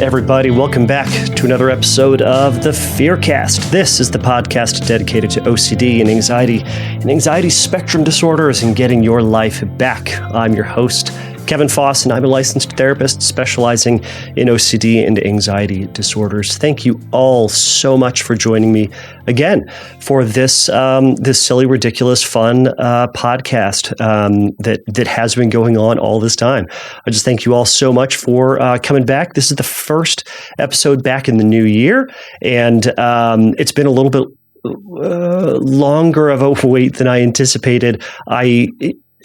everybody. Welcome back to another episode of the FearCast. This is the podcast dedicated to OCD and anxiety spectrum disorders and getting your life back. I'm your host, Kevin Foss, and I'm a licensed therapist specializing in OCD and anxiety disorders. Thank you all so much for joining me again for this silly, ridiculous, fun podcast that has been going on all this time. I just thank you all so much for coming back. This is the first episode back in the new year, and it's been a little bit longer of a wait than I anticipated. I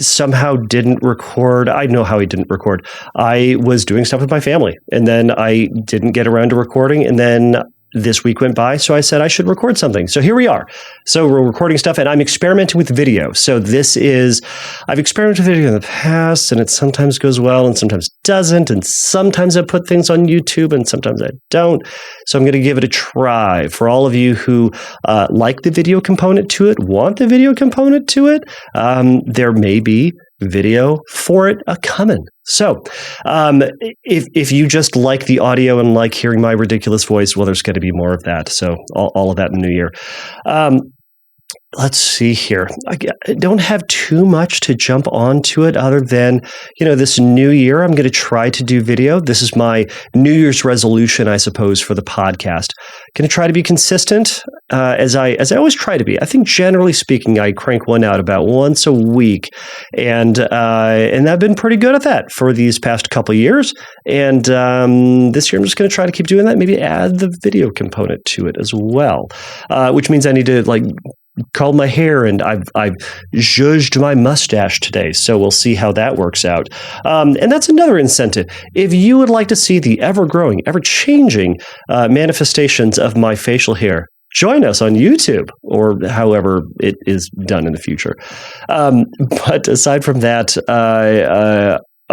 somehow didn't record. I know how I didn't record. I was doing stuff with my family, and then I didn't get around to recording, and then this week went by, so I said I should record something. So here we are. So we're recording stuff, and I'm experimenting with video. So I've experimented with video in the past, and it sometimes goes well and sometimes doesn't, and sometimes I put things on YouTube, and sometimes I don't. So I'm going to give it a try. For all of you who like the video component to it, want the video component to it, there may be video for it coming. So if you just like the audio and like hearing my ridiculous voice, well, there's going to be more of that. So all of that in the new year. Let's see here. I don't have too much to jump onto it other than, this new year, I'm going to try to do video. This is my New Year's resolution, I suppose, for the podcast. Going to try to be consistent as I always try to be. I think generally speaking, I crank one out about once a week, and I've been pretty good at that for these past couple of years. And this year, I'm just going to try to keep doing that. Maybe add the video component to it as well, which means I need to curled my hair, and I've zhuzhed my mustache today. So we'll see how that works out. And that's another incentive. If you would like to see the ever-growing, ever-changing manifestations of my facial hair, join us on YouTube, or however it is done in the future. But aside from that,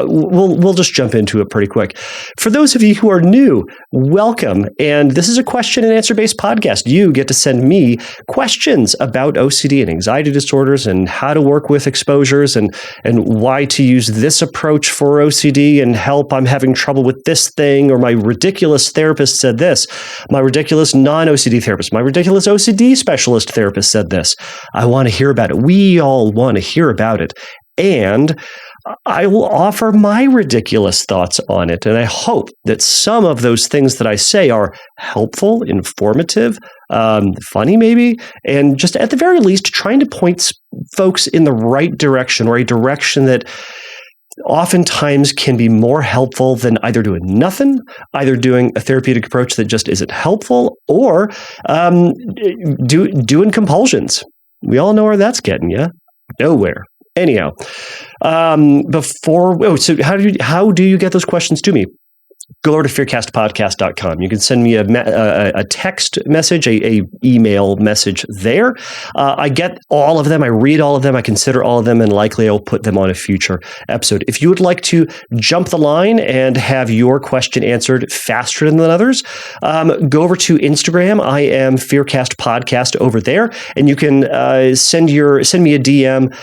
we'll just jump into it pretty quick. For those of you who are new, welcome. And this is a question and answer based podcast. You get to send me questions about OCD and anxiety disorders and how to work with exposures and why to use this approach for OCD and help. I'm having trouble with this thing, or my ridiculous therapist said this. My ridiculous non-OCD therapist, my ridiculous OCD specialist therapist said this. I want to hear about it. We all want to hear about it. And I will offer my ridiculous thoughts on it. And I hope that some of those things that I say are helpful, informative, funny maybe, and just at the very least, trying to point folks in the right direction, or a direction that oftentimes can be more helpful than either doing nothing, either doing a therapeutic approach that just isn't helpful, or doing compulsions. We all know where that's getting you. Nowhere. Anyhow, so how do you get those questions to me? Go over to FearCastPodcast.com. You can send me a text message, a email message there. I get all of them. I read all of them. I consider all of them, and likely I'll put them on a future episode. If you would like to jump the line and have your question answered faster than others, go over to Instagram. I am FearCast Podcast over there, and you can send me a DM.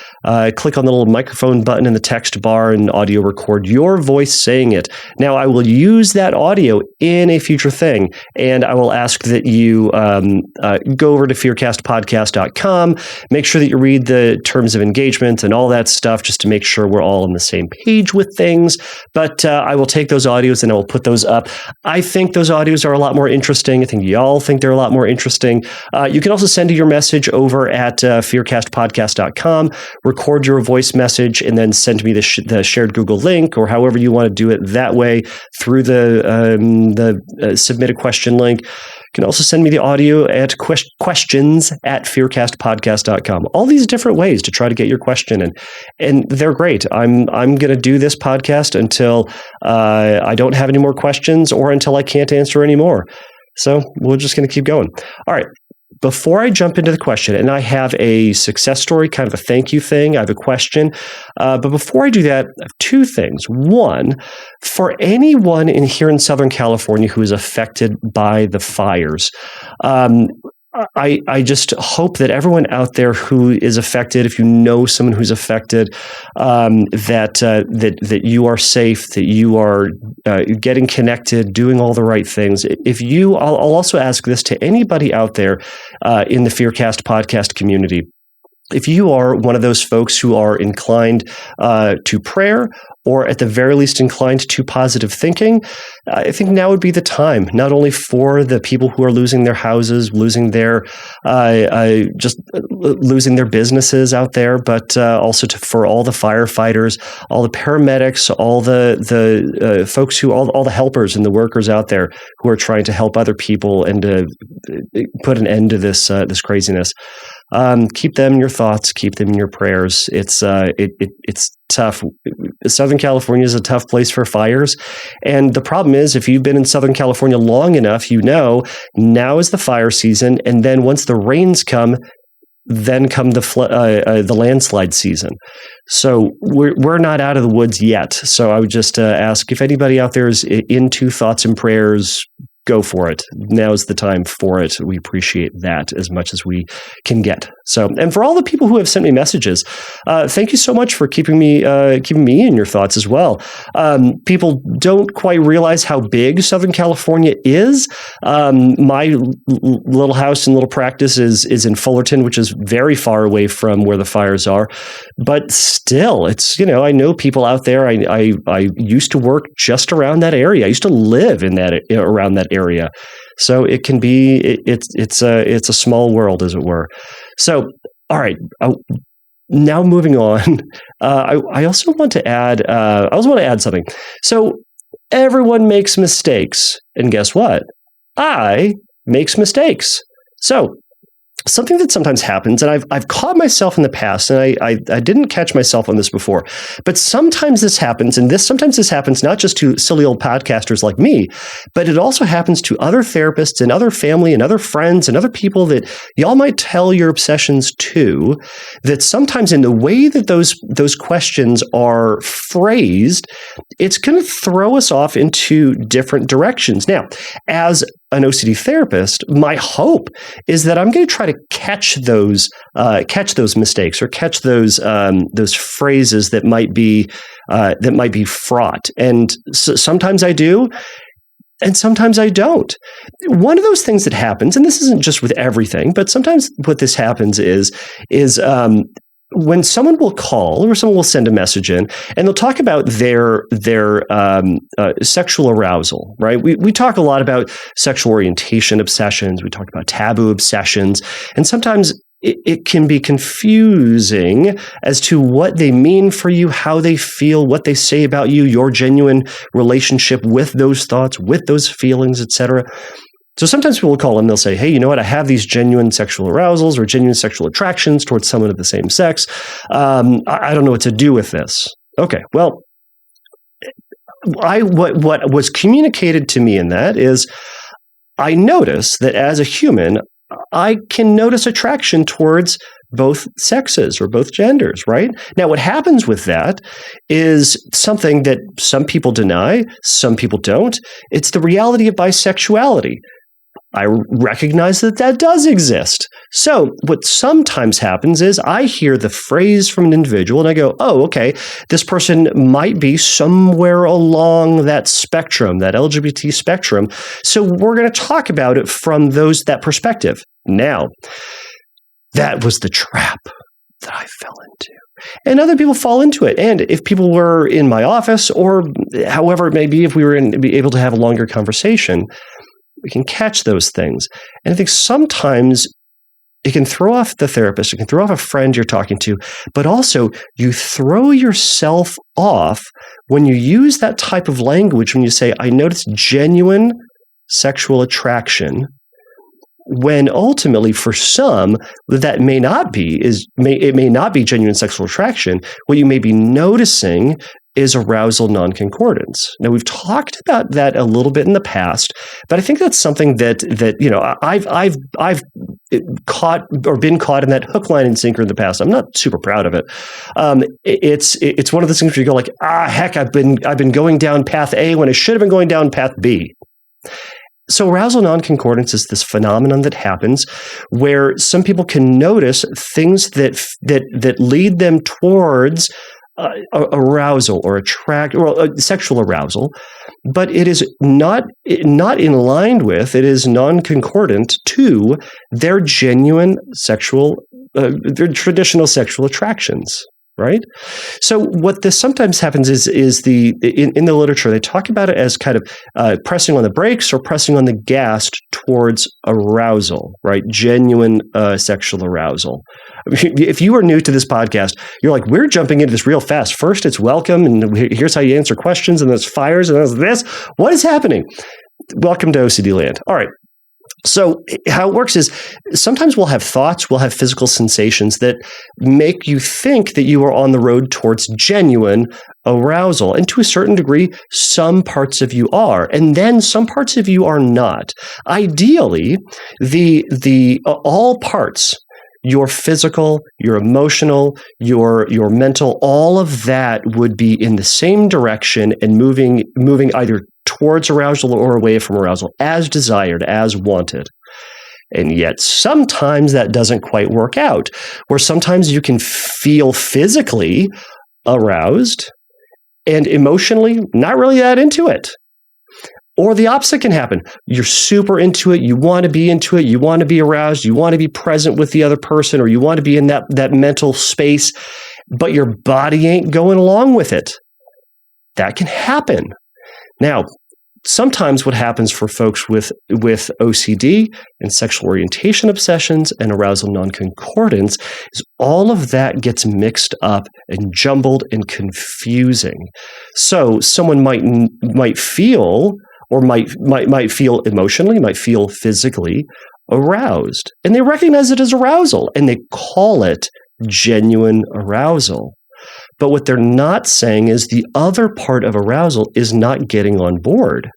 Click on the little microphone button in the text bar and audio record your voice saying it. Now, I will use that audio in a future thing, and I will ask that you go over to FearCastPodcast.com, make sure that you read the terms of engagement and all that stuff, just to make sure we're all on the same page with things. But I will take those audios and I will put those up. I think those audios are a lot more interesting. I think y'all think they're a lot more interesting. You can also send your message over at FearCastPodcast.com, record your voice message, and then send me the shared Google link, or however you want to do it that way, through the submit a question link. You can also send me the audio at questions@fearcastpodcast.com. All these different ways to try to get your question in, and they're great. I'm going to do this podcast until I don't have any more questions, or until I can't answer any more. So we're just going to keep going. All right. Before I jump into the question, and I have a success story, kind of a thank you thing, I have a question. But before I do that, I have two things. One, for anyone here in Southern California who is affected by the fires, I just hope that everyone out there who is affected, if you know someone who's affected, that you are safe, that you are getting connected, doing all the right things. I'll also ask this to anybody out there in the FearCast podcast community. If you are one of those folks who are inclined to prayer, or at the very least inclined to positive thinking, I think now would be the time, not only for the people who are losing their houses, losing their businesses out there, but also for all the firefighters, all the paramedics, all the folks all the helpers and the workers out there who are trying to help other people and to put an end to this craziness. Keep them in your thoughts. Keep them in your prayers. It's tough. Southern California is a tough place for fires, and the problem is, if you've been in Southern California long enough, now is the fire season, and then once the rains come, then come the landslide season. So we're not out of the woods yet. So I would just ask if anybody out there is into thoughts and prayers. Go for it. Now's the time for it. We appreciate that as much as we can get. So, and for all the people who have sent me messages, thank you so much for keeping me in your thoughts as well. People don't quite realize how big Southern California is. My little house and little practice is in Fullerton, which is very far away from where the fires are. But still, it's, I know people out there. I used to work just around that area. I used to live around that area. So it can be, it's a small world, as it were. So, all right. Now moving on, I also want to add something. So everyone makes mistakes, and guess what? I makes mistakes. So something that sometimes happens, and I've caught myself in the past, and I didn't catch myself on this before, but sometimes this happens, and sometimes this happens not just to silly old podcasters like me, but it also happens to other therapists and other family and other friends and other people that y'all might tell your obsessions to, that sometimes in the way that those questions are phrased, it's going to throw us off into different directions. Now, as an OCD therapist, my hope is that I'm going to try to catch those mistakes, or catch those phrases that might be fraught. And sometimes I do, and sometimes I don't. One of those things that happens, and this isn't just with everything, but sometimes what this happens is when someone will call or someone will send a message in, and they'll talk about their sexual arousal, right? We talk a lot about sexual orientation obsessions. We talk about taboo obsessions, and sometimes it can be confusing as to what they mean for you, how they feel, what they say about you, your genuine relationship with those thoughts, with those feelings, etc. So sometimes people will call and they'll say, hey, you know what? I have these genuine sexual arousals or genuine sexual attractions towards someone of the same sex. I don't know what to do with this. Okay, well, what was communicated to me in that is I notice that as a human, I can notice attraction towards both sexes or both genders, right? Now, what happens with that is something that some people deny, some people don't. It's the reality of bisexuality. I recognize that does exist. So what sometimes happens is I hear the phrase from an individual and I go, oh, okay, this person might be somewhere along that spectrum, that LGBT spectrum. So we're going to talk about it from that perspective. Now, that was the trap that I fell into. And other people fall into it. And if people were in my office, or however it may be, if we were able to have a longer conversation, we can catch those things. And I think sometimes it can throw off the therapist, it can throw off a friend you're talking to, but also you throw yourself off when you use that type of language, when you say, I notice genuine sexual attraction, when ultimately for some that may not be genuine sexual attraction. What you may be noticing is arousal non-concordance. Now, we've talked about that a little bit in the past, but I think that's something that I've caught or been caught in that hook, line, and sinker in the past. I'm not super proud of it. It's one of those things where you go like, heck, I've been going down path A when I should have been going down path B. So arousal non-concordance is this phenomenon that happens where some people can notice things that lead them towards arousal or sexual arousal, but it is not in line with, it is non-concordant to their genuine their traditional sexual attractions. Right? So what this sometimes happens is in the literature, they talk about it as kind of pressing on the brakes or pressing on the gas towards arousal, right? Genuine sexual arousal. If you are new to this podcast, you're like, we're jumping into this real fast. First, it's welcome, and here's how you answer questions, and there's fires, and there's this. What is happening? Welcome to OCD land. All right. So how it works is sometimes we'll have thoughts, we'll have physical sensations that make you think that you are on the road towards genuine arousal. And to a certain degree, some parts of you are, and then some parts of you are not. Ideally, the all parts, your physical, your emotional, your mental, all of that would be in the same direction and moving either towards arousal or away from arousal, as desired, as wanted. And yet sometimes that doesn't quite work out, where sometimes you can feel physically aroused and emotionally not really that into it. Or the opposite can happen. You're super into it. You want to be into it. You want to be aroused. You want to be present with the other person, or you want to be in that mental space, but your body ain't going along with it. That can happen. Now, sometimes what happens for folks with OCD and sexual orientation obsessions and arousal non-concordance is all of that gets mixed up and jumbled and confusing. So someone might feel or might feel emotionally, might feel physically aroused, and they recognize it as arousal, and they call it genuine arousal. But what they're not saying is the other part of arousal is not getting on board.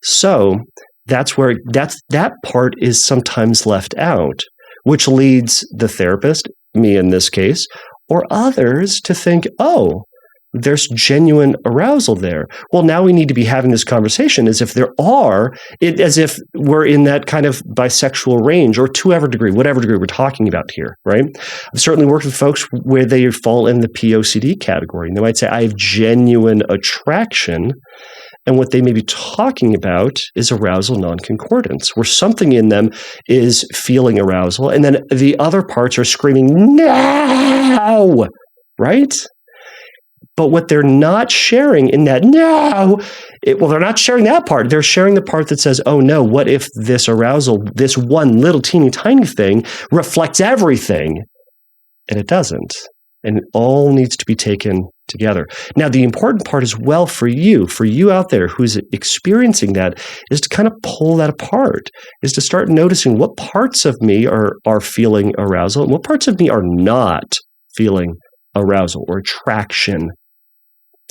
So that's where that part is sometimes left out, which leads the therapist, me in this case, or others to think, oh, there's genuine arousal there. Well, now we need to be having this conversation as if there are, as if we're in that kind of bisexual range, or to whatever degree we're talking about here, right? I've certainly worked with folks where they fall in the POCD category. And they might say, I have genuine attraction. And what they may be talking about is arousal non-concordance, where something in them is feeling arousal, and then the other parts are screaming, no, right? But what they're not sharing in that they're not sharing that part. They're sharing the part that says, oh no, what if this arousal, this one little teeny tiny thing reflects everything? And it doesn't. And it all needs to be taken together. Now, the important part as well for you out there who's experiencing that, is to kind of pull that apart, is to start noticing what parts of me are feeling arousal and what parts of me are not feeling arousal or attraction.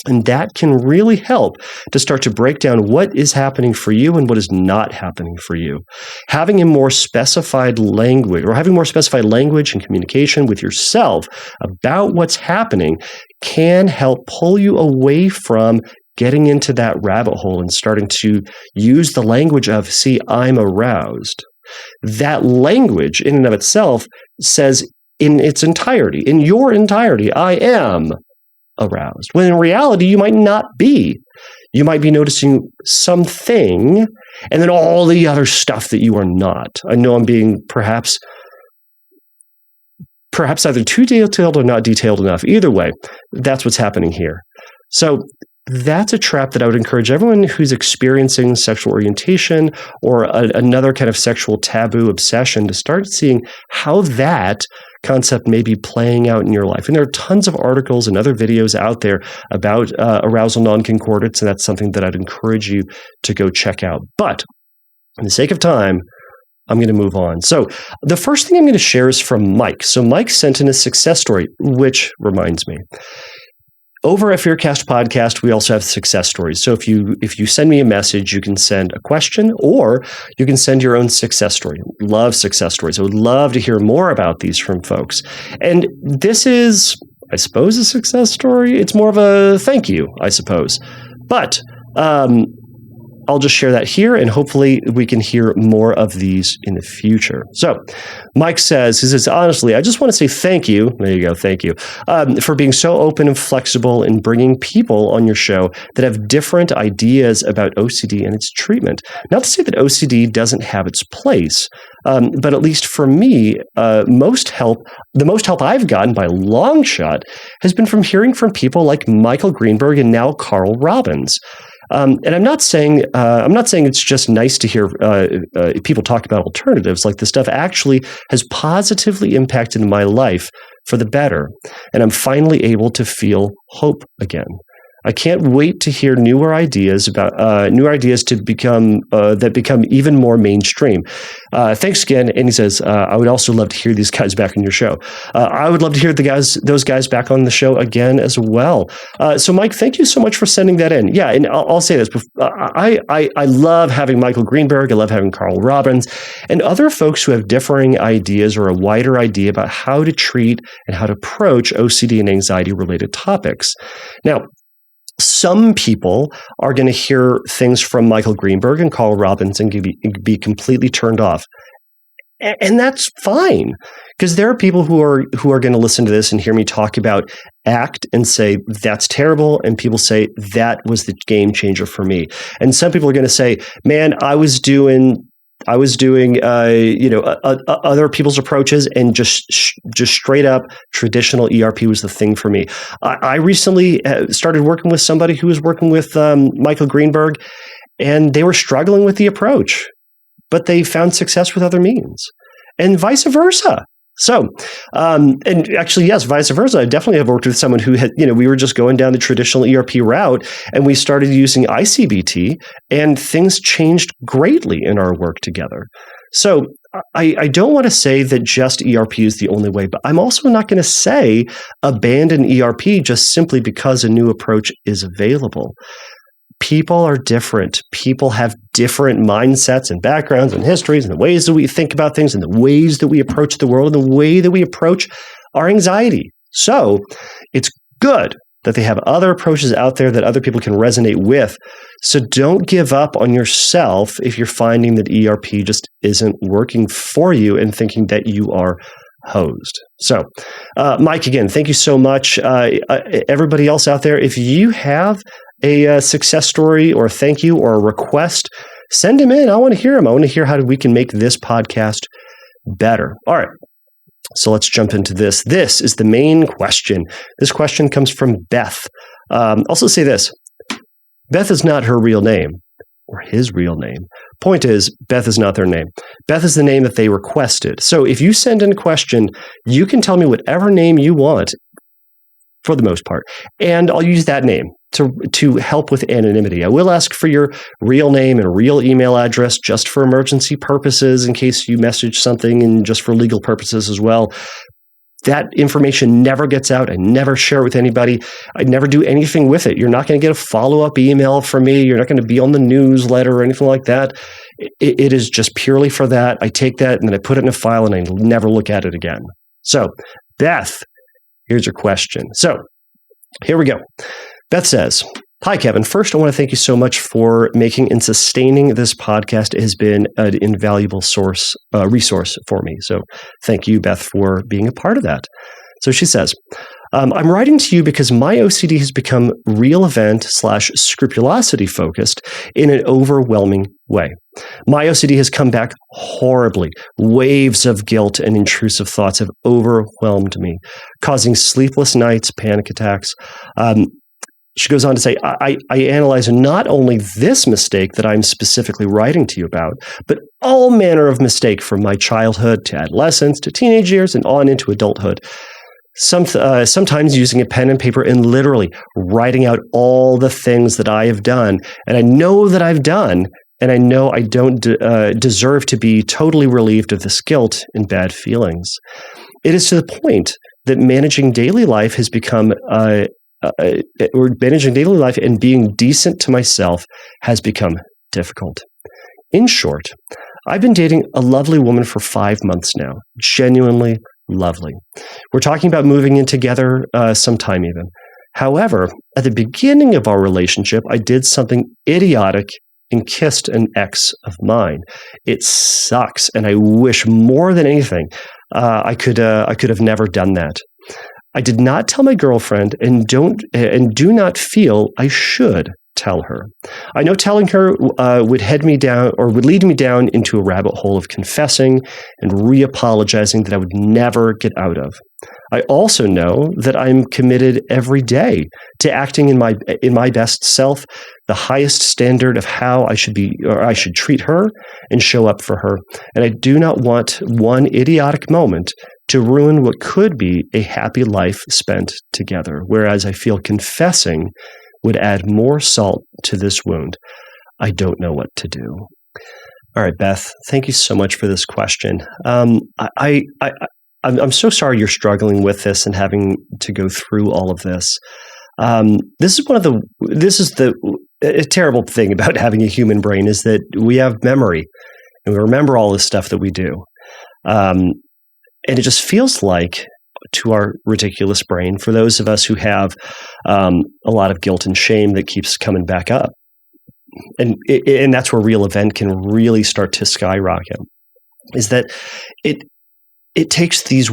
And that can really help to start to break down what is happening for you and what is not happening for you. Having a more specified language, or having more specified language and communication with yourself about what's happening, can help pull you away from getting into that rabbit hole and starting to use the language of, see, I'm aroused. That language in and of itself says in its entirety, in your entirety, I am aroused. When in reality, you might not be. You might be noticing something, and then all the other stuff that you are not. I know I'm being perhaps either too detailed or not detailed enough. Either way, that's what's happening here. So that's a trap that I would encourage everyone who's experiencing sexual orientation or another kind of sexual taboo obsession to start seeing how that concept may be playing out in your life. And there are tons of articles and other videos out there about arousal non-concordance, and that's something that I'd encourage you to go check out. But for the sake of time, I'm going to move on. So the first thing I'm going to share is from Mike. So Mike sent in a success story, which reminds me. Over at FearCast Podcast, we also have success stories. So if you send me a message, you can send a question or you can send your own success story. Love success stories. I would love to hear more about these from folks. And this is, I suppose, a success story. It's more of a thank you, I suppose. But I'll just share that here, and hopefully we can hear more of these in the future. So Mike says, honestly, I just want to say thank you. There you go. Thank you for being so open and flexible in bringing people on your show that have different ideas about OCD and its treatment. Not to say that OCD doesn't have its place, but at least for me, the most help I've gotten by a long shot has been from hearing from people like Michael Greenberg and now Carl Robbins. And I'm not saying it's just nice to hear people talk about alternatives. Like, this stuff actually has positively impacted my life for the better, and I'm finally able to feel hope again. I can't wait to hear newer ideas to become even more mainstream. Thanks again. And he says, I would also love to hear these guys back on your show. I would love to hear those guys back on the show again as well. So Mike, thank you so much for sending that in. Yeah, and I'll say this: I love having Michael Greenberg. I love having Carl Robbins and other folks who have differing ideas or a wider idea about how to treat and how to approach OCD and anxiety related topics. Now, some people are going to hear things from Michael Greenberg and Carl Robbins and be completely turned off. And that's fine, because there are people who are going to listen to this and hear me talk about ACT and say, that's terrible. And people say, that was the game changer for me. And some people are going to say, man, I was doing other people's approaches, and just straight up traditional ERP was the thing for me. I recently started working with somebody who was working with Michael Greenberg, and they were struggling with the approach, but they found success with other means, and vice versa. So, and actually, yes, vice versa. I definitely have worked with someone who had, we were just going down the traditional ERP route, and we started using ICBT, and things changed greatly in our work together. So I don't want to say that just ERP is the only way, but I'm also not going to say abandon ERP just simply because a new approach is available. People are different. People have different mindsets and backgrounds and histories and the ways that we think about things and the ways that we approach the world and the way that we approach our anxiety. So it's good that they have other approaches out there that other people can resonate with. So don't give up on yourself if you're finding that ERP just isn't working for you and thinking that you are hosed. So, Mike, again, thank you so much. Everybody else out there, if you have a success story or a thank you or a request, send them in. I want to hear them. I want to hear how we can make this podcast better. All right. So let's jump into this. This is the main question. This question comes from Beth. Also say this: Beth is not her real name or his real name. Point is, Beth is not their name. Beth is the name that they requested. So if you send in a question, you can tell me whatever name you want, for the most part, and I'll use that name to help with anonymity. I will ask for your real name and real email address just for emergency purposes, in case you message something, and just for legal purposes as well. That information never gets out. I never share it with anybody. I never do anything with it. You're not going to get a follow-up email from me. You're not going to be on the newsletter or anything like that. It is just purely for that. I take that and then I put it in a file and I never look at it again. So, Beth, here's your question. So, here we go. Beth says, hi, Kevin. First, I want to thank you so much for making and sustaining this podcast. It has been an invaluable resource for me. So thank you, Beth, for being a part of that. So she says, I'm writing to you because my OCD has become real event / scrupulosity focused in an overwhelming way. My OCD has come back horribly. Waves of guilt and intrusive thoughts have overwhelmed me, causing sleepless nights, panic attacks. She goes on to say, I analyze not only this mistake that I'm specifically writing to you about, but all manner of mistake from my childhood to adolescence to teenage years and on into adulthood. Sometimes using a pen and paper and literally writing out all the things that I have done, and I know that I've done, and I know I don't deserve to be totally relieved of this guilt and bad feelings. It is to the point that managing daily life has become managing daily life and being decent to myself has become difficult. In short, I've been dating a lovely woman for 5 months now, genuinely lovely. We're talking about moving in together sometime even. However, at the beginning of our relationship, I did something idiotic and kissed an ex of mine. It sucks, and I wish more than anything I could have never done that. I did not tell my girlfriend, and do not feel I should tell her. I know telling her would lead me down into a rabbit hole of confessing and re-apologizing that I would never get out of. I also know that I'm committed every day to acting in my best self, the highest standard of how I should treat her and show up for her. And I do not want one idiotic moment to ruin what could be a happy life spent together. Whereas I feel confessing would add more salt to this wound. I don't know what to do. All right, Beth, thank you so much for this question. I'm so sorry you're struggling with this and having to go through all of this. This is a terrible thing about having a human brain, is that we have memory and we remember all this stuff that we do. And it just feels like, to our ridiculous brain, for those of us who have a lot of guilt and shame that keeps coming back up, and that's where real event can really start to skyrocket, is that it takes these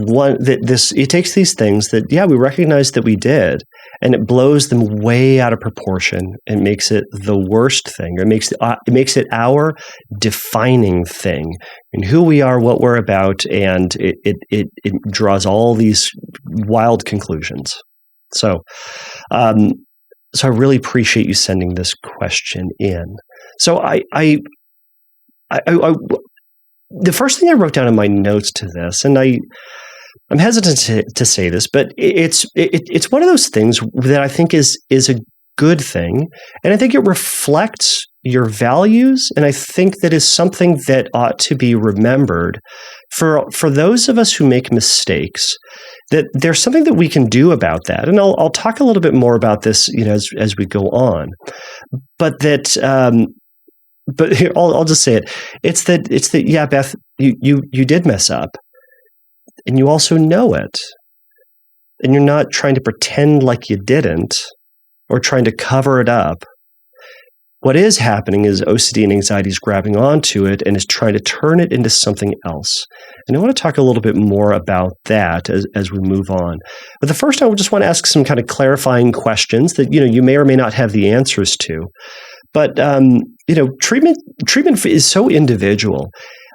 things that, yeah, we recognize that we did, and it blows them way out of proportion and makes it the worst thing. It makes it our defining thing and who we are, what we're about, and it draws all these wild conclusions. So I really appreciate you sending this question in. So the first thing I wrote down in my notes to this, and I'm hesitant to say this, but it's one of those things that I think is a good thing, and I think it reflects your values, and I think that is something that ought to be remembered for those of us who make mistakes. That there's something that we can do about that, and I'll talk a little bit more about this, as we go on, but that. But here, I'll just say it. It's that yeah, Beth, you did mess up, and you also know it, and you're not trying to pretend like you didn't, or trying to cover it up. What is happening is OCD and anxiety is grabbing onto it and is trying to turn it into something else. And I want to talk a little bit more about that as we move on. But the first, I just want to ask some kind of clarifying questions that you may or may not have the answers to. But treatment is so individual,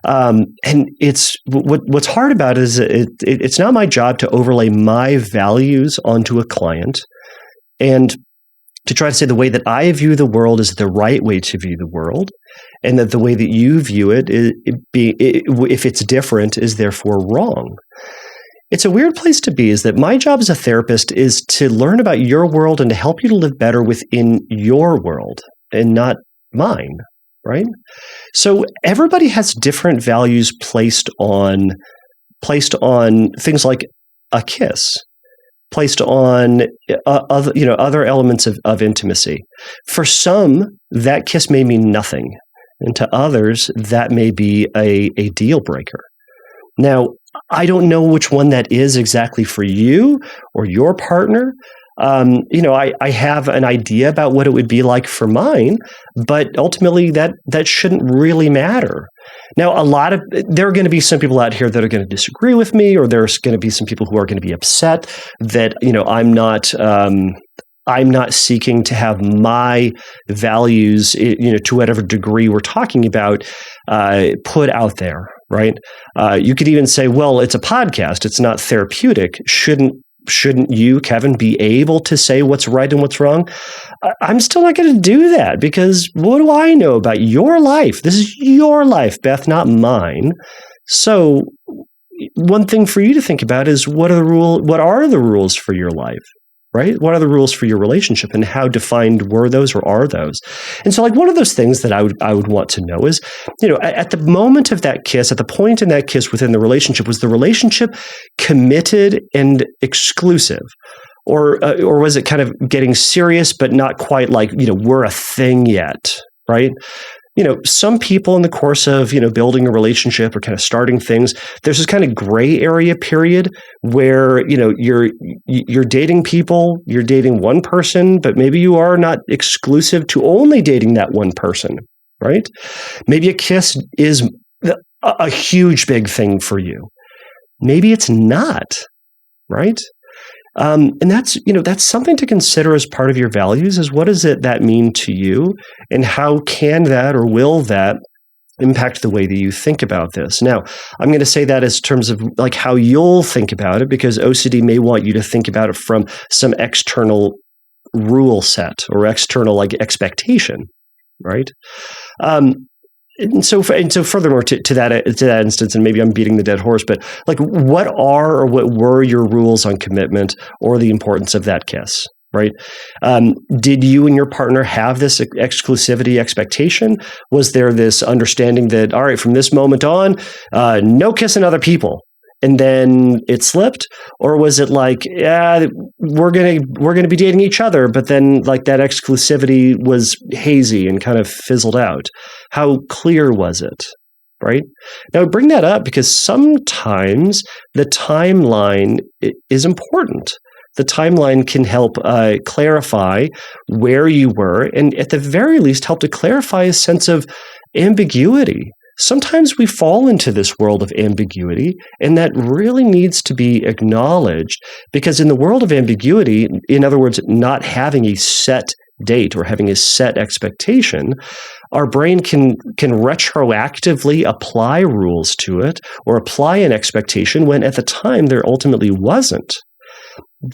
and it's what's hard about it is it's not my job to overlay my values onto a client, and to try to say the way that I view the world is the right way to view the world, and that the way that you view it, if it's different, is therefore wrong. It's a weird place to be, is that my job as a therapist is to learn about your world and to help you to live better within your world and not mine, right? So everybody has different values placed on things like a kiss, placed on other elements of intimacy. For some, that kiss may mean nothing, and to others, that may be a deal breaker. Now, I don't know which one that is exactly for you or your partner. I have an idea about what it would be like for mine, but ultimately that shouldn't really matter. Now, there are going to be some people out here that are going to disagree with me, or there's going to be some people who are going to be upset that, I'm not seeking to have my values, to whatever degree we're talking about, put out there, right? You could even say, well, it's a podcast. It's not therapeutic. Shouldn't you, Kevin, be able to say what's right and what's wrong? I'm still not going to do that, because what do I know about your life? This is your life, Beth, not mine. So one thing for you to think about is what are the rules for your life? Right? What are the rules for your relationship, and how defined were those or are those? And so, one of those things that I would want to know is, at the moment of that kiss, at the point in that kiss within the relationship, was the relationship committed and exclusive? Or was it kind of getting serious, but not quite like, we're a thing yet, right? Some people in the course of, building a relationship or kind of starting things, there's this kind of gray area period where, you're dating people, you're dating one person, but maybe you are not exclusive to only dating that one person. right? Maybe a kiss is a huge big thing for you. Maybe it's not, right? And that's something to consider as part of your values is what does that mean to you, and how can that or will that impact the way that you think about this. Now, I'm going to say that as terms of like how you'll think about it, because OCD may want you to think about it from some external rule set or external like expectation, right? And so furthermore to that instance, and maybe I'm beating the dead horse, but like what were your rules on commitment or the importance of that kiss? Right? Did you and your partner have this exclusivity expectation? Was there this understanding that, all right, from this moment on, no kissing other people, and then it slipped? Or was it like, yeah, we're gonna be dating each other, but then like that exclusivity was hazy and kind of fizzled out? How clear was it? Right? Now, I bring that up because sometimes the timeline is important. The timeline can help clarify where you were, and at the very least, help to clarify a sense of ambiguity. Sometimes we fall into this world of ambiguity, and that really needs to be acknowledged, because in the world of ambiguity, in other words, not having a set date or having a set expectation, our brain can retroactively apply rules to it or apply an expectation when at the time there ultimately wasn't.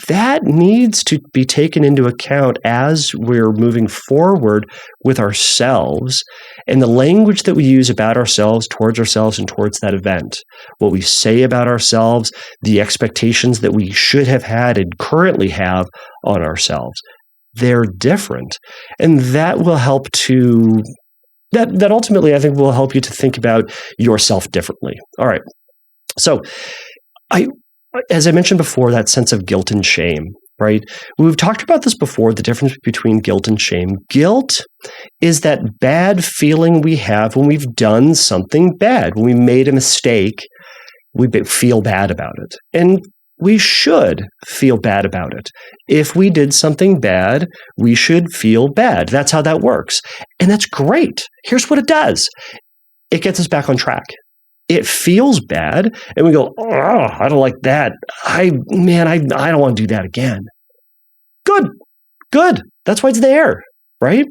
That needs to be taken into account as we're moving forward with ourselves and the language that we use about ourselves, and towards that event. What we say about ourselves, the expectations that we should have had and currently have on ourselves. They're different. And that will help that ultimately, I think, will help you to think about yourself differently. All right. So as I mentioned before, that sense of guilt and shame, right? We've talked about this before, the difference between guilt and shame. Guilt is that bad feeling we have when we've done something bad. When we made a mistake, we feel bad about it. And we should feel bad about it. If we did something bad, we should feel bad. That's how that works. And that's great. Here's what it does. It gets us back on track. It feels bad, and we go, oh, I don't like that. I don't want to do that again. Good. That's why it's there, right?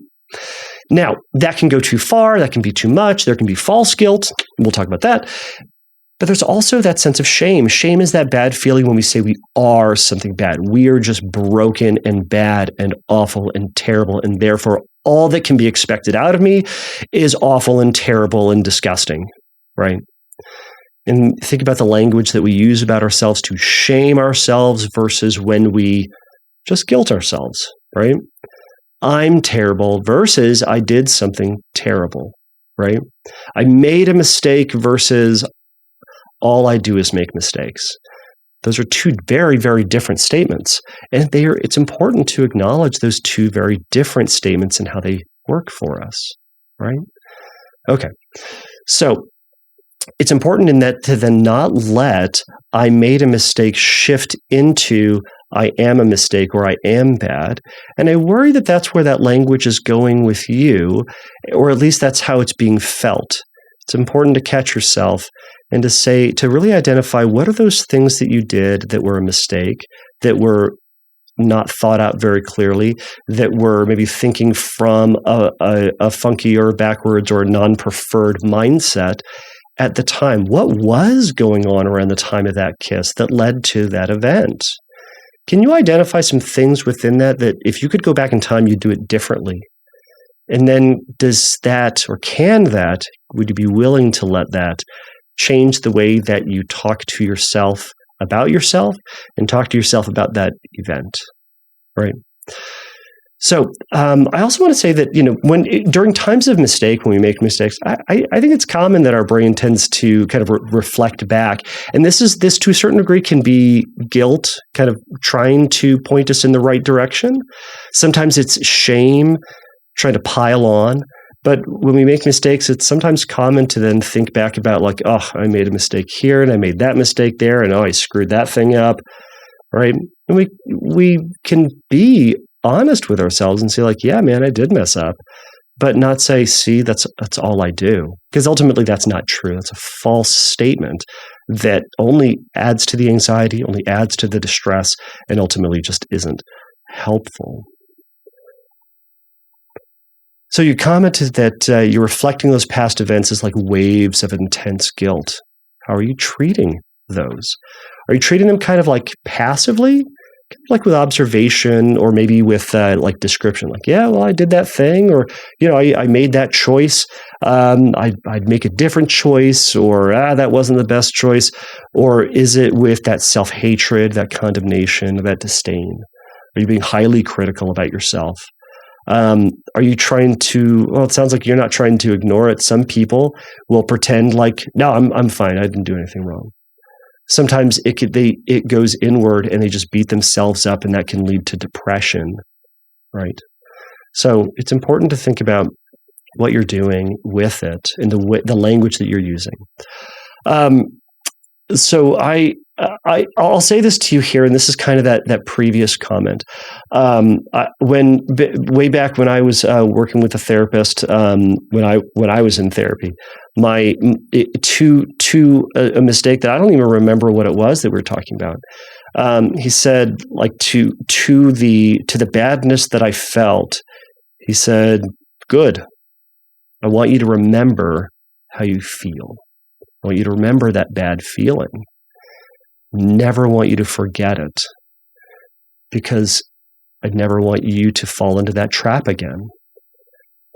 Now, that can go too far. That can be too much. There can be false guilt. We'll talk about that. But there's also that sense of shame. Shame is that bad feeling when we say we are something bad. We are just broken and bad and awful and terrible, and therefore all that can be expected out of me is awful and terrible and disgusting, right? And think about the language that we use about ourselves to shame ourselves versus when we just guilt ourselves, right? I'm terrible versus I did something terrible, right? I made a mistake versus all I do is make mistakes. Those are two very, very different statements. And it's important to acknowledge those two very different statements and how they work for us, right? Okay. So it's important in that to then not let I made a mistake shift into I am a mistake or I am bad. And I worry that that's where that language is going with you, or at least that's how it's being felt. It's important to catch yourself and to really identify what are those things that you did that were a mistake, that were not thought out very clearly, that were maybe thinking from a funky or backwards or non-preferred mindset at the time. What was going on around the time of that kiss that led to that event? Can you identify some things within that if you could go back in time, you'd do it differently? And then would you be willing to let that change the way that you talk to yourself about yourself and talk to yourself about that event, right? So I also want to say that, during times of mistake, when we make mistakes, I think it's common that our brain tends to kind of reflect back. And this to a certain degree can be guilt kind of trying to point us in the right direction. Sometimes it's shame trying to pile on. But when we make mistakes, it's sometimes common to then think back about like, oh, I made a mistake here and I made that mistake there and I screwed that thing up, right? And we can be honest with ourselves and say like, yeah, man, I did mess up. but not say, see, that's all I do. Because ultimately that's not true. That's a false statement that only adds to the anxiety, only adds to the distress, and ultimately just isn't helpful. So you commented that you're reflecting those past events as like waves of intense guilt. How are you treating those? Are you treating them kind of like passively? Like with observation, or maybe with like description, like, yeah, well, I did that thing, or, I made that choice. I'd make a different choice, or that wasn't the best choice. Or is it with that self-hatred, that condemnation, that disdain? Are you being highly critical about yourself? Are you trying to, well, it sounds like you're not trying to ignore it. Some people will pretend like, no, I'm fine. I didn't do anything wrong. Sometimes it goes inward and they just beat themselves up, and that can lead to depression, right? So it's important to think about what you're doing with it and the language that you're using. So I'll say this to you here, and this is kind of that previous comment. Way back when I was working with a therapist, when I was in therapy, a mistake that I don't even remember what it was that we were talking about. He said, like, to the badness that I felt, he said, "Good. I want you to remember how you feel. I want you to remember that bad feeling. Never want you to forget it, because I never want you to fall into that trap again."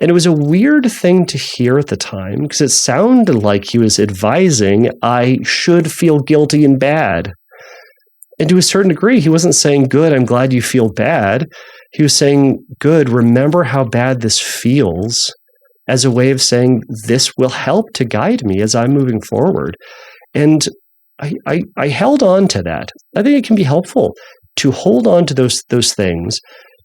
And it was a weird thing to hear at the time, because it sounded like he was advising I should feel guilty and bad. And to a certain degree, he wasn't saying, "Good, I'm glad you feel bad." He was saying, "Good, remember how bad this feels," as a way of saying, this will help to guide me as I'm moving forward. And I held on to that. I think it can be helpful to hold on to those things,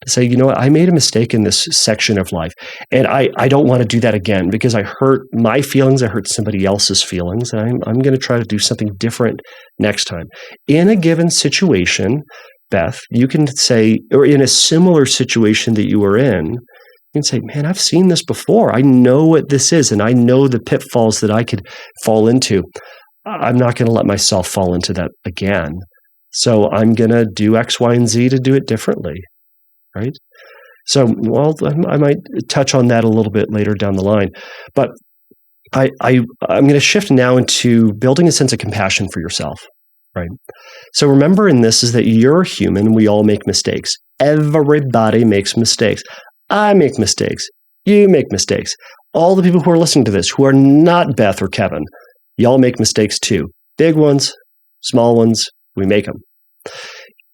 to say, you know what, I made a mistake in this section of life, and I don't want to do that again, because I hurt my feelings, I hurt somebody else's feelings, and I'm going to try to do something different next time. In a given situation, Beth, you can say, or in a similar situation that you were in, you can say, man, I've seen this before. I know what this is, and I know the pitfalls that I could fall into. I'm not going to let myself fall into that again. So I'm going to do X, Y, and Z to do it differently, right? So, well, I might touch on that a little bit later down the line. But I'm going to shift now into building a sense of compassion for yourself, right? So remember in this is that you're human. We all make mistakes. Everybody makes mistakes. I make mistakes. You make mistakes. All the people who are listening to this, who are not Beth or Kevin, y'all make mistakes too. Big ones, small ones, we make them.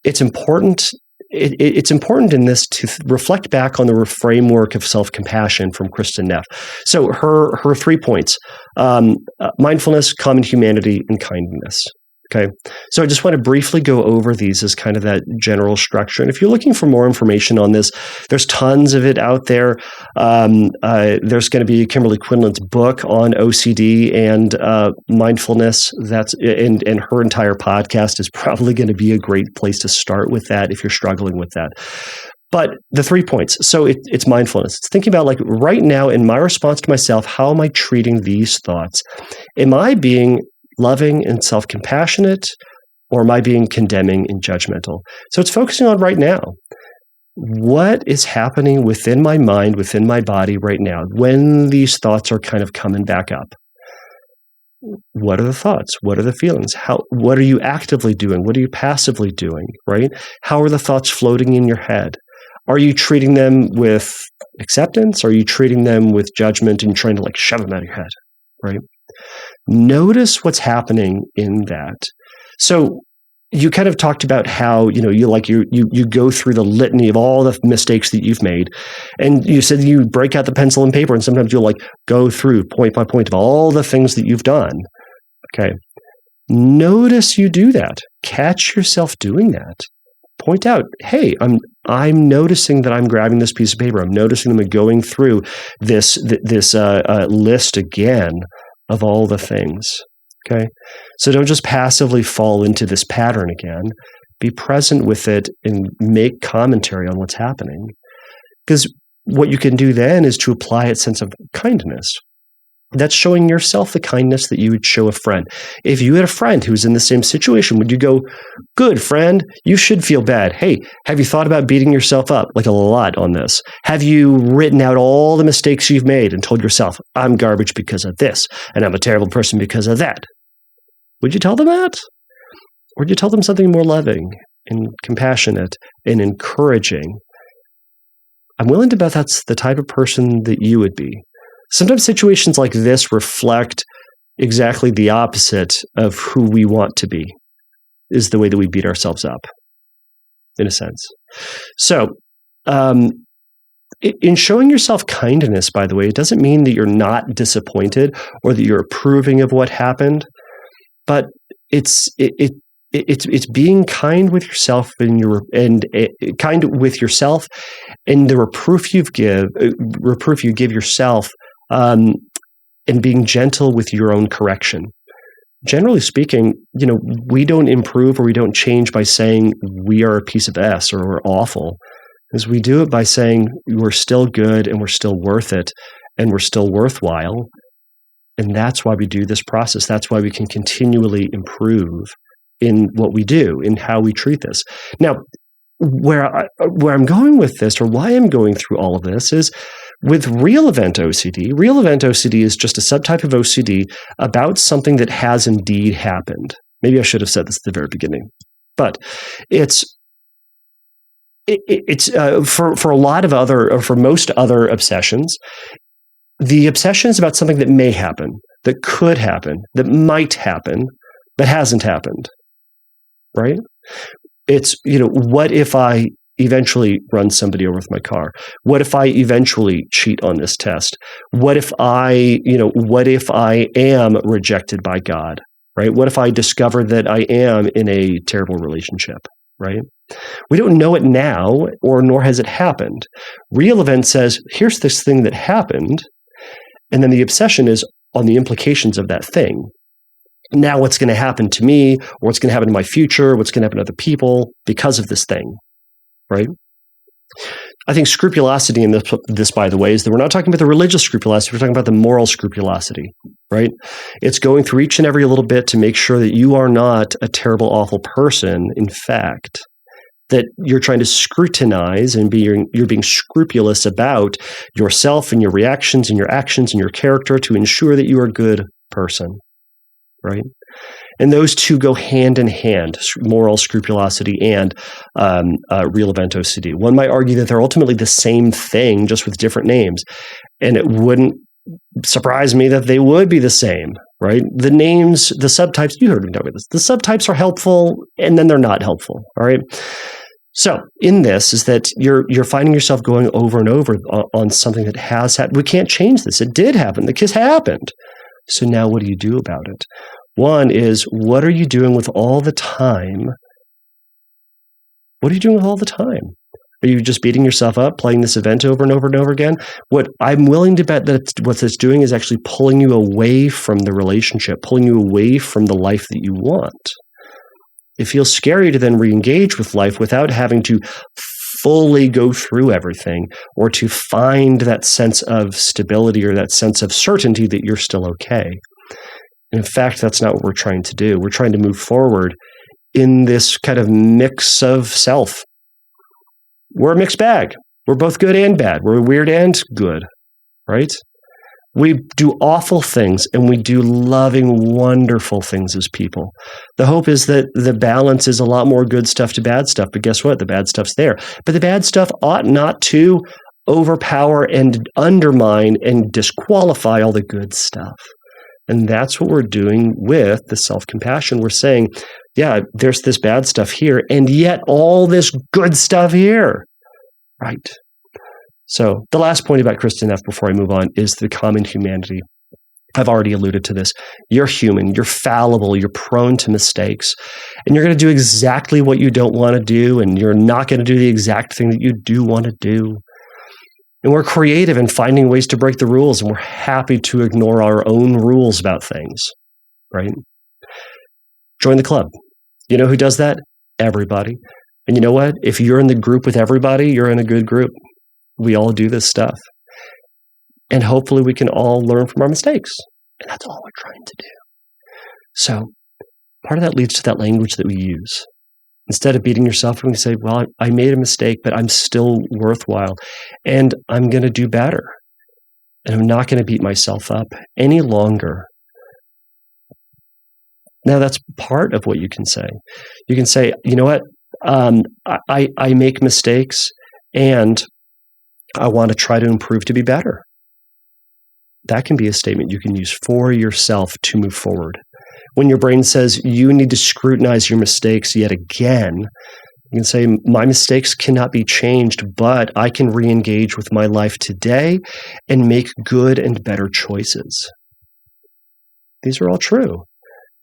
It's important. It's important in this to reflect back on the framework of self-compassion from Kristen Neff. So her 3 points: mindfulness, common humanity, and kindness. Okay, so I just want to briefly go over these as kind of that general structure. And if you're looking for more information on this, there's tons of it out there. There's going to be Kimberly Quinlan's book on OCD and mindfulness. And her entire podcast is probably going to be a great place to start with that if you're struggling with that. But the 3 points. So it's mindfulness. It's thinking about, like, right now in my response to myself, how am I treating these thoughts? Am I being loving and self-compassionate, or am I being condemning and judgmental? So it's focusing on right now. What is happening within my mind, within my body right now, when these thoughts are kind of coming back up? What are the thoughts? What are the feelings? What are you actively doing? What are you passively doing, right? How are the thoughts floating in your head? Are you treating them with acceptance? Are you treating them with judgment and trying to, like, shove them out of your head, right? Notice what's happening in that. So you kind of talked about how, you go through the litany of all the mistakes that you've made. And you said you break out the pencil and paper, and sometimes you'll, like, go through point by point of all the things that you've done. Okay. Notice you do that. Catch yourself doing that. Point out, hey, I'm noticing that I'm grabbing this piece of paper. I'm noticing them going through this list again of all the things, okay? So don't just passively fall into this pattern again. Be present with it and make commentary on what's happening. Because what you can do then is to apply a sense of kindness. That's showing yourself the kindness that you would show a friend. If you had a friend who's in the same situation, would you go, good friend, you should feel bad. Hey, have you thought about beating yourself up like a lot on this? Have you written out all the mistakes you've made and told yourself, I'm garbage because of this, and I'm a terrible person because of that? Would you tell them that? Or would you tell them something more loving and compassionate and encouraging? I'm willing to bet that's the type of person that you would be. Sometimes situations like this reflect exactly the opposite of who we want to be, is the way that we beat ourselves up, in a sense. So, in showing yourself kindness, by the way, it doesn't mean that you're not disappointed or that you're approving of what happened, but it's being kind with yourself and kind with yourself, and the reproof you give yourself. And being gentle with your own correction. Generally speaking, we don't improve or we don't change by saying we are a piece of S or we're awful. As we do it by saying we're still good and we're still worth it and we're still worthwhile. And that's why we do this process. That's why we can continually improve in what we do, in how we treat this. Now, where I'm going with this, or why I'm going through all of this, is with real event OCD. Real event OCD is just a subtype of OCD about something that has indeed happened. Maybe I should have said this at the very beginning, but it's for a lot of other, or for most other obsessions, the obsession is about something that may happen, that could happen, that might happen, that hasn't happened, right? It's, what if I eventually run somebody over with my car? What if I eventually cheat on this test? What if I am rejected by God, right? What if I discover that I am in a terrible relationship, right? We don't know it now, or nor has it happened. Real event says, here's this thing that happened, and then the obsession is on the implications of that thing. Now what's going to happen to me, or what's going to happen to my future, what's going to happen to other people because of this thing, right? I think scrupulosity in this, by the way, is that we're not talking about the religious scrupulosity, we're talking about the moral scrupulosity, right? It's going through each and every little bit to make sure that you are not a terrible, awful person. In fact, that you're trying to scrutinize and you're being scrupulous about yourself and your reactions and your actions and your character to ensure that you are a good person. Right? And those two go hand in hand, moral scrupulosity and real event OCD. One might argue that they're ultimately the same thing, just with different names. And it wouldn't surprise me that they would be the same, right? The names, the subtypes, you heard me talk about this. The subtypes are helpful, and then they're not helpful, all right? So in this is that you're finding yourself going over and over on something that has happened. We can't change this. It did happen. The kiss happened. So now what do you do about it? One is, what are you doing with all the time? What are you doing with all the time? Are you just beating yourself up, playing this event over and over and over again? What I'm willing to bet that what it's doing is actually pulling you away from the relationship, pulling you away from the life that you want. It feels scary to then re-engage with life without having to fully go through everything, or to find that sense of stability or that sense of certainty that you're still okay. And in fact, that's not what we're trying to do. We're trying to move forward in this kind of mix of self. We're a mixed bag. We're both good and bad. We're weird and good, right? We do awful things and we do loving, wonderful things as people. The hope is that the balance is a lot more good stuff to bad stuff. But guess what? The bad stuff's there. But the bad stuff ought not to overpower and undermine and disqualify all the good stuff. And that's what we're doing with the self-compassion. We're saying, yeah, there's this bad stuff here, and yet all this good stuff here, right? So the last point about Kristen F. before I move on is the common humanity. I've already alluded to this. You're human. You're fallible. You're prone to mistakes. And you're going to do exactly what you don't want to do, and you're not going to do the exact thing that you do want to do. And we're creative in finding ways to break the rules, and we're happy to ignore our own rules about things, right? Join the club. You know who does that? Everybody. And you know what? If you're in the group with everybody, you're in a good group, We all do this stuff. And hopefully we can all learn from our mistakes. And that's all we're trying to do. So part of that leads to that language that we use. Instead of beating yourself up, you can say, well, I made a mistake, but I'm still worthwhile. And I'm going to do better. And I'm not going to beat myself up any longer. Now, that's part of what you can say. You can say, you know what? I make mistakes, and I want to try to improve to be better. That can be a statement you can use for yourself to move forward. When your brain says you need to scrutinize your mistakes yet again, you can say, my mistakes cannot be changed, but I can re-engage with my life today and make good and better choices. These are all true.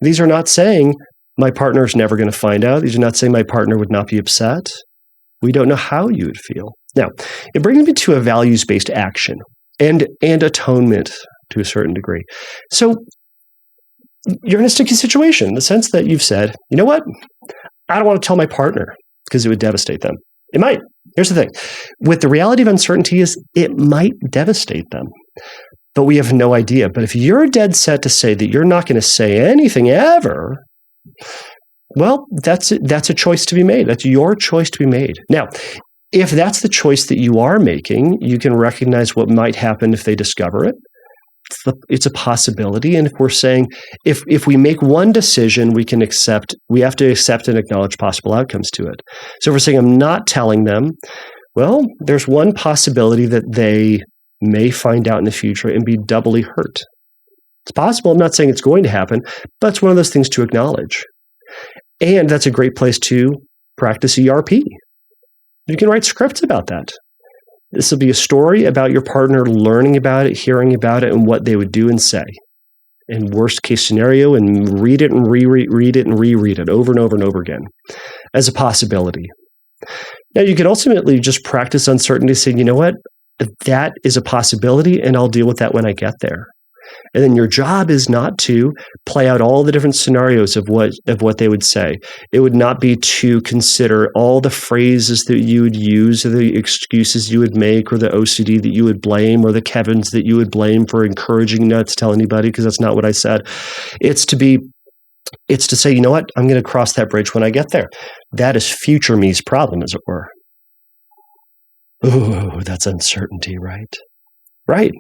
These are not saying my partner is never going to find out. These are not saying my partner would not be upset. We don't know how you would feel. Now, it brings me to a values-based action and atonement to a certain degree. So you're in a sticky situation in the sense that you've said, you know what? I don't want to tell my partner because it would devastate them. It might. Here's the thing. With the reality of uncertainty is it might devastate them. But we have no idea. But if you're dead set to say that you're not going to say anything ever, well, that's a choice to be made. That's your choice to be made. Now, if that's the choice that you are making, you can recognize what might happen if they discover it. It's a possibility. And if we're saying, if we make one decision, we have to accept and acknowledge possible outcomes to it. So if we're saying, I'm not telling them, well, there's one possibility that they may find out in the future and be doubly hurt. It's possible. I'm not saying it's going to happen, but it's one of those things to acknowledge. And that's a great place to practice ERP. You can write scripts about that. This will be a story about your partner learning about it, hearing about it, and what they would do and say. In worst case scenario, and read it and reread it and reread it over and over and over again as a possibility. Now, you can ultimately just practice uncertainty, saying, you know what? That is a possibility, and I'll deal with that when I get there. And then your job is not to play out all the different scenarios of what they would say. It would not be to consider all the phrases that you would use, or the excuses you would make, or the OCD that you would blame, or the Kevins that you would blame for encouraging not to tell anybody, because that's not what I said. It's to say, you know what? I'm going to cross that bridge when I get there. That is future me's problem, as it were. Ooh, that's uncertainty, right? Right.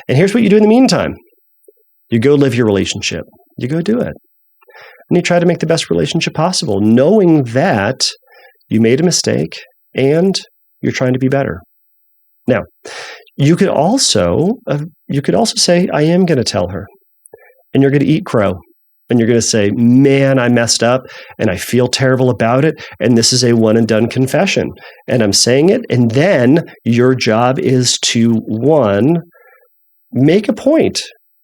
And here's what you do in the meantime. You go live your relationship. You go do it. And you try to make the best relationship possible, knowing that you made a mistake and you're trying to be better. Now, you could also say, I am going to tell her. And you're going to eat crow. And you're going to say, man, I messed up and I feel terrible about it. And this is a one and done confession. And I'm saying it. And then your job is to, one, make a point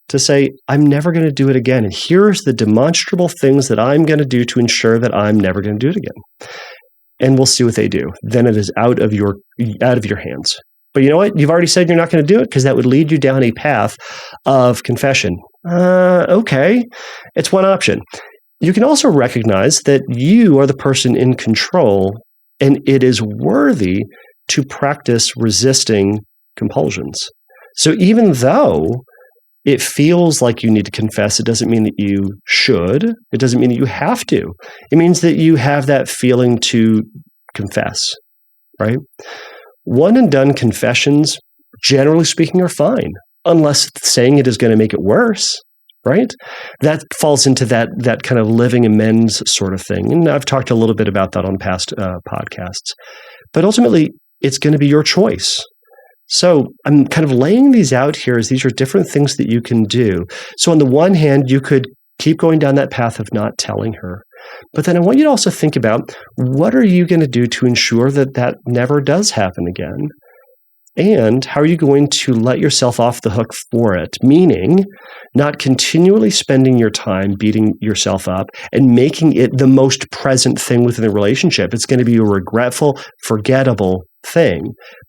to say, I'm never going to do it again. And here's the demonstrable things that I'm going to do to ensure that I'm never going to do it again. And we'll see what they do. Then it is out of your hands. But you know what? You've already said you're not going to do it because that would lead you down a path of confession. Okay, it's one option. You can also recognize that you are the person in control, and it is worthy to practice resisting compulsions. So even though it feels like you need to confess, it doesn't mean that you should. It doesn't mean that you have to. It means that you have that feeling to confess, right? One and done confessions, generally speaking, are fine, unless saying it is going to make it worse, right? That falls into that kind of living amends sort of thing. And I've talked a little bit about that on past podcasts. But ultimately, it's going to be your choice. So I'm kind of laying these out here as these are different things that you can do. So on the one hand, you could keep going down that path of not telling her. But then I want you to also think about, what are you going to do to ensure that that never does happen again? And how are you going to let yourself off the hook for it? Meaning, not continually spending your time beating yourself up and making it the most present thing within the relationship. It's going to be a regretful, forgettable thing,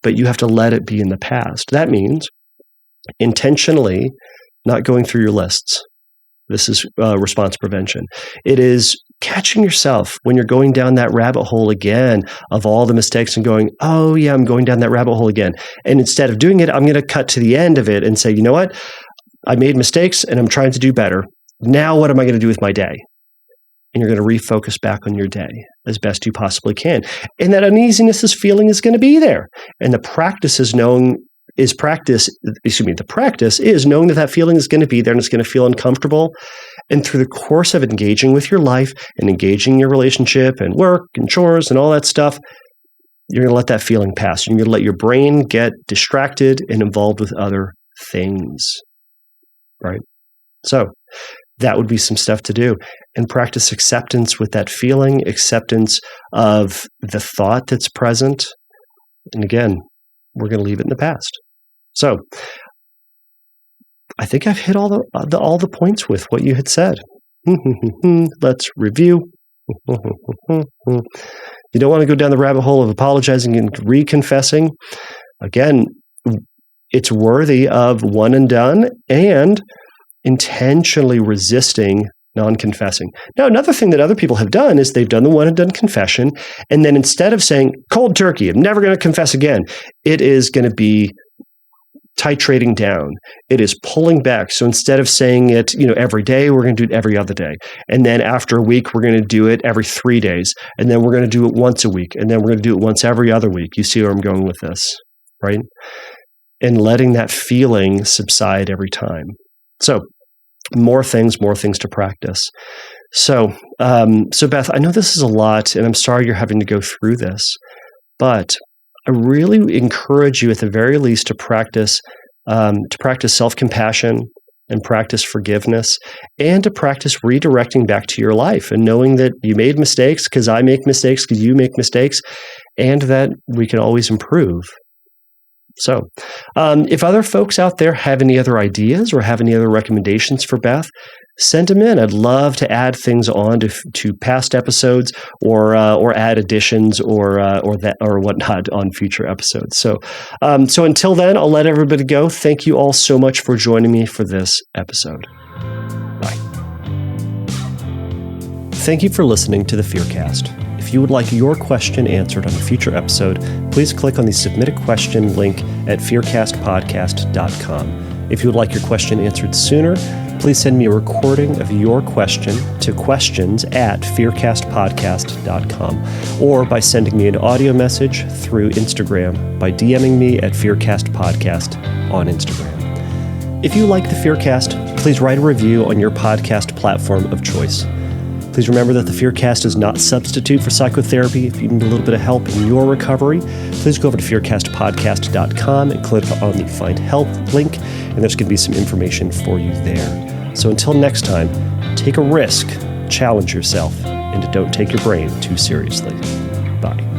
but you have to let it be in the past. That means intentionally not going through your lists. This is response prevention. It is catching yourself when you're going down that rabbit hole again of all the mistakes and going, oh yeah, I'm going down that rabbit hole again. And instead of doing it, I'm going to cut to the end of it and say, you know what? I made mistakes and I'm trying to do better. Now what am I going to do with my day? And you're going to refocus back on your day as best you possibly can. And that uneasiness feeling is going to be there. And the practice is knowing that that feeling is going to be there and it's going to feel uncomfortable. And through the course of engaging with your life and engaging in your relationship and work and chores and all that stuff, you're going to let that feeling pass. You're going to let your brain get distracted and involved with other things, right? So that would be some stuff to do. And practice acceptance with that feeling, acceptance of the thought that's present. And again, we're going to leave it in the past. So I think I've hit all the points with what you had said. Let's review. You don't want to go down the rabbit hole of apologizing and reconfessing. Again, it's worthy of one and done and intentionally resisting non-confessing. Now, another thing that other people have done is they've done the one and done confession, and then instead of saying, cold turkey, I'm never going to confess again, it is going to be titrating down. It is pulling back. So instead of saying it, every day, we're going to do it every other day. And then after a week, we're going to do it every 3 days. And then we're going to do it once a week. And then we're going to do it once every other week. You see where I'm going with this, right? And letting that feeling subside every time. So more things to practice. So Beth, I know this is a lot, and I'm sorry you're having to go through this, but I really encourage you at the very least to practice self-compassion and practice forgiveness and to practice redirecting back to your life and knowing that you made mistakes because I make mistakes because you make mistakes and that we can always improve. So if other folks out there have any other ideas or have any other recommendations for Beth, send them in. I'd love to add things on to past episodes or add additions or whatnot on future episodes. So until then, I'll let everybody go. Thank you all so much for joining me for this episode. Bye. Thank you for listening to the FearCast. If you would like your question answered on a future episode, please click on the Submit a Question link at FearCastPodcast.com. If you would like your question answered sooner, please send me a recording of your question to questions@FearCastPodcast.com or by sending me an audio message through Instagram by DMing me at FearCastPodcast on Instagram. If you like the FearCast, please write a review on your podcast platform of choice. Please remember that the FearCast is not a substitute for psychotherapy. If you need a little bit of help in your recovery, please go over to FearCastPodcast.com and click on the Find Help link, and there's going to be some information for you there. So until next time, take a risk, challenge yourself, and don't take your brain too seriously. Bye.